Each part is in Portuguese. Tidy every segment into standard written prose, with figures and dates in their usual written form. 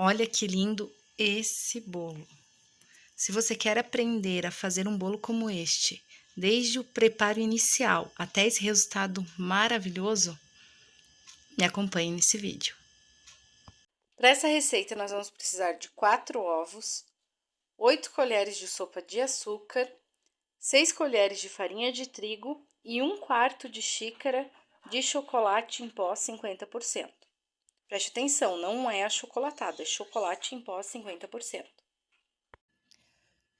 Olha que lindo esse bolo. Se você quer aprender a fazer um bolo como este, desde o preparo inicial até esse resultado maravilhoso, me acompanhe nesse vídeo. Para essa receita, nós vamos precisar de 4 ovos, 8 colheres de sopa de açúcar, 6 colheres de farinha de trigo e 1/4 de xícara de chocolate em pó 50%. Preste atenção, não é achocolatado, é chocolate em pó 50%.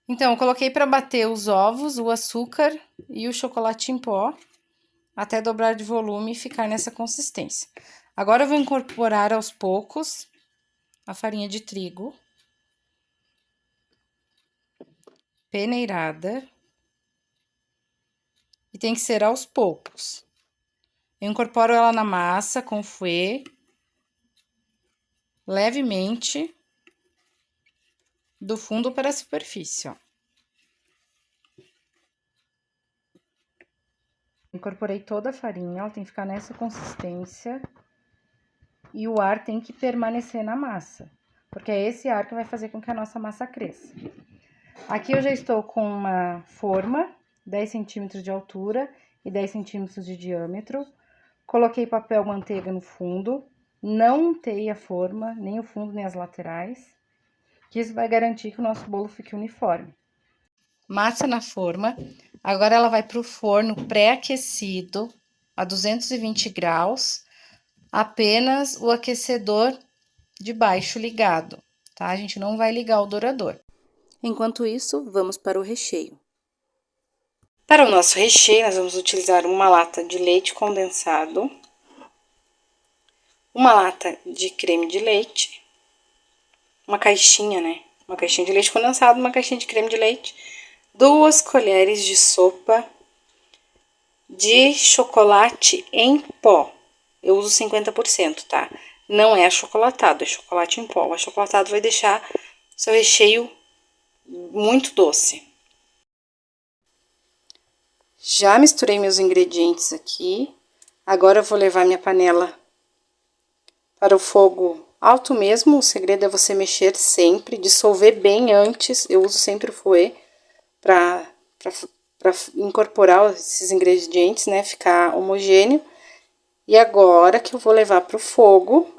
Então, eu coloquei para bater os ovos, o açúcar e o chocolate em pó, até dobrar de volume e ficar nessa consistência. Agora eu vou incorporar aos poucos a farinha de trigo peneirada, e tem que ser aos poucos. Eu incorporo ela na massa com fouet, levemente, do fundo para a superfície, ó. Incorporei toda a farinha, ela tem que ficar nessa consistência e o ar tem que permanecer na massa, porque é esse ar que vai fazer com que a nossa massa cresça. Aqui eu já estou com uma forma, 10 centímetros de altura e 10 centímetros de diâmetro. Coloquei papel manteiga no fundo, não untei a forma, nem o fundo nem as laterais, que isso vai garantir que o nosso bolo fique uniforme. Massa na forma, agora ela vai para o forno pré-aquecido a 220 graus, apenas o aquecedor de baixo ligado, tá? A gente não vai ligar o dourador. Enquanto isso, vamos para o recheio. Para o nosso recheio, nós vamos utilizar uma lata de leite condensado, uma lata de creme de leite, uma caixinha, né? Uma caixinha de leite condensado, uma caixinha de creme de leite, 2 colheres de sopa de chocolate em pó. Eu uso 50%, tá? Não é achocolatado, é chocolate em pó. O achocolatado vai deixar seu recheio muito doce. Já misturei meus ingredientes aqui. Agora eu vou levar minha panela para o fogo alto mesmo. O segredo é você mexer sempre, dissolver bem antes. Eu uso sempre o fouet para incorporar esses ingredientes, né? Ficar homogêneo. E agora que eu vou levar para o fogo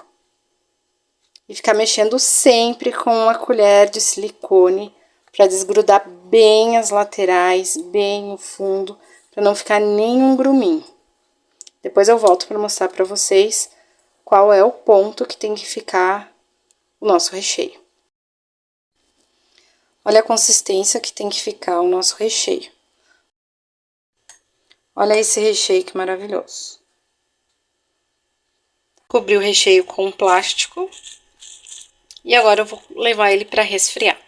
e ficar mexendo sempre com uma colher de silicone para desgrudar bem as laterais, bem o fundo, para não ficar nenhum gruminho. Depois eu volto para mostrar para vocês qual é o ponto que tem que ficar o nosso recheio. Olha a consistência que tem que ficar o nosso recheio. Olha esse recheio que maravilhoso. Cobri o recheio com um plástico e agora eu vou levar ele para resfriar.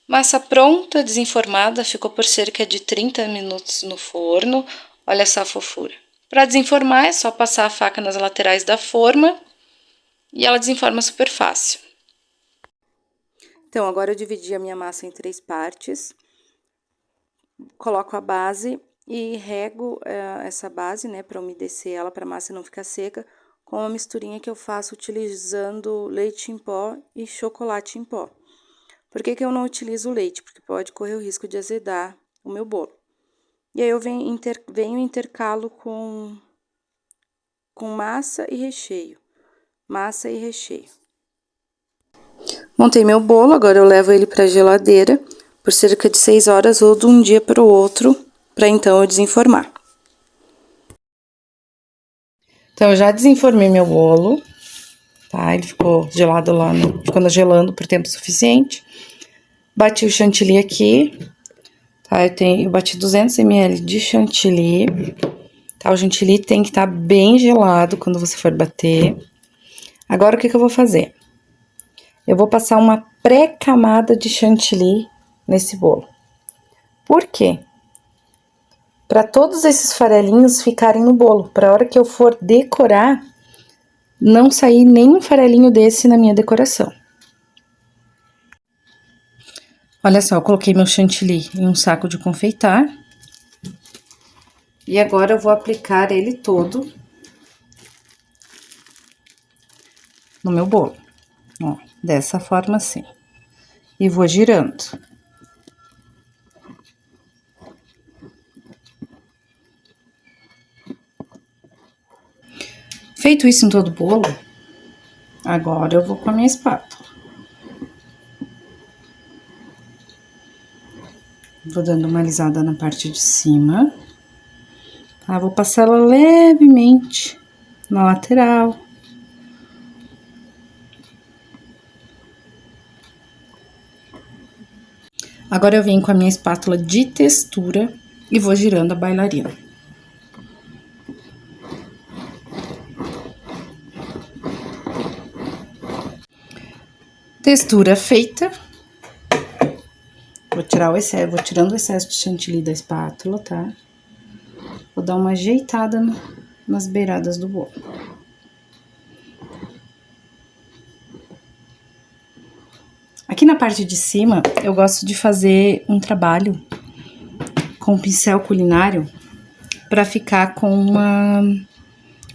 Massa pronta, desenformada, ficou por cerca de 30 minutos no forno. Olha essa fofura. Para desenformar é só passar a faca nas laterais da forma e ela desenforma super fácil. Então, agora eu dividi a minha massa em 3 partes. Coloco a base e rego essa base, né, para umedecer ela, para a massa não ficar seca, com uma misturinha que eu faço utilizando leite em pó e chocolate em pó. Por que que eu não utilizo leite? Porque pode correr o risco de azedar o meu bolo. E aí eu venho intercalo com massa e recheio. Massa e recheio. Montei meu bolo, agora eu levo ele para a geladeira por cerca de 6 horas ou de um dia para o outro, para então eu desenformar. Então, eu já desenformei meu bolo, tá? Ele ficou gelado lá, ficou gelando por tempo suficiente. Bati o chantilly aqui, tá? Eu bati 200 ml de chantilly, tá? O chantilly tem que estar bem gelado quando você for bater. Agora, o que que eu vou fazer? Eu vou passar uma pré-camada de chantilly nesse bolo. Por quê? Para todos esses farelinhos ficarem no bolo, para a hora que eu for decorar, não sair nenhum farelinho desse na minha decoração. Olha só, eu coloquei meu chantilly em um saco de confeitar. E agora eu vou aplicar ele todo no meu bolo. Ó, dessa forma assim. E vou girando. Feito isso em todo o bolo, agora eu vou com a minha espátula. Vou dando uma alisada na parte de cima. Tá? Vou passar ela levemente na lateral. Agora eu venho com a minha espátula de textura e vou girando a bailarina. Textura feita. Vou tirar o excesso, vou tirando o excesso de chantilly da espátula, tá? Vou dar uma ajeitada nas beiradas do bolo. Aqui na parte de cima, eu gosto de fazer um trabalho com pincel culinário para ficar com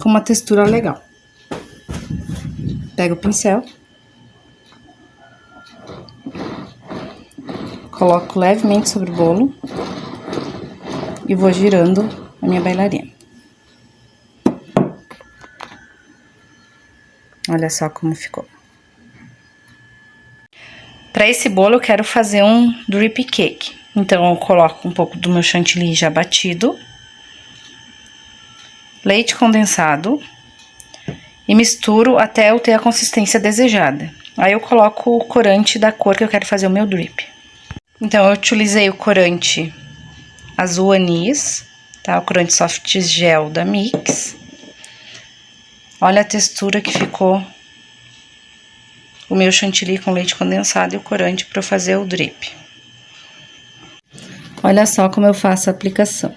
uma textura legal. Pego o pincel, coloco levemente sobre o bolo e vou girando a minha bailarina. Olha só como ficou. Para esse bolo eu quero fazer um drip cake. Então eu coloco um pouco do meu chantilly já batido, leite condensado e misturo até eu ter a consistência desejada. Aí eu coloco o corante da cor que eu quero fazer o meu drip. Então eu utilizei o corante azul anis, tá? O corante soft gel da Mix. Olha a textura que ficou o meu chantilly com leite condensado e o corante para fazer o drip. Olha só como eu faço a aplicação.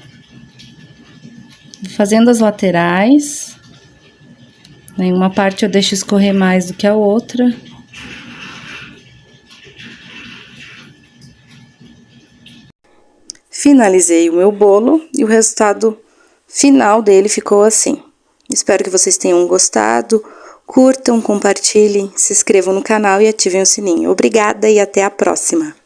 Fazendo as laterais. Em uma parte eu deixo escorrer mais do que a outra. Finalizei o meu bolo e o resultado final dele ficou assim. Espero que vocês tenham gostado. Curtam, compartilhem, se inscrevam no canal e ativem o sininho. Obrigada e até a próxima!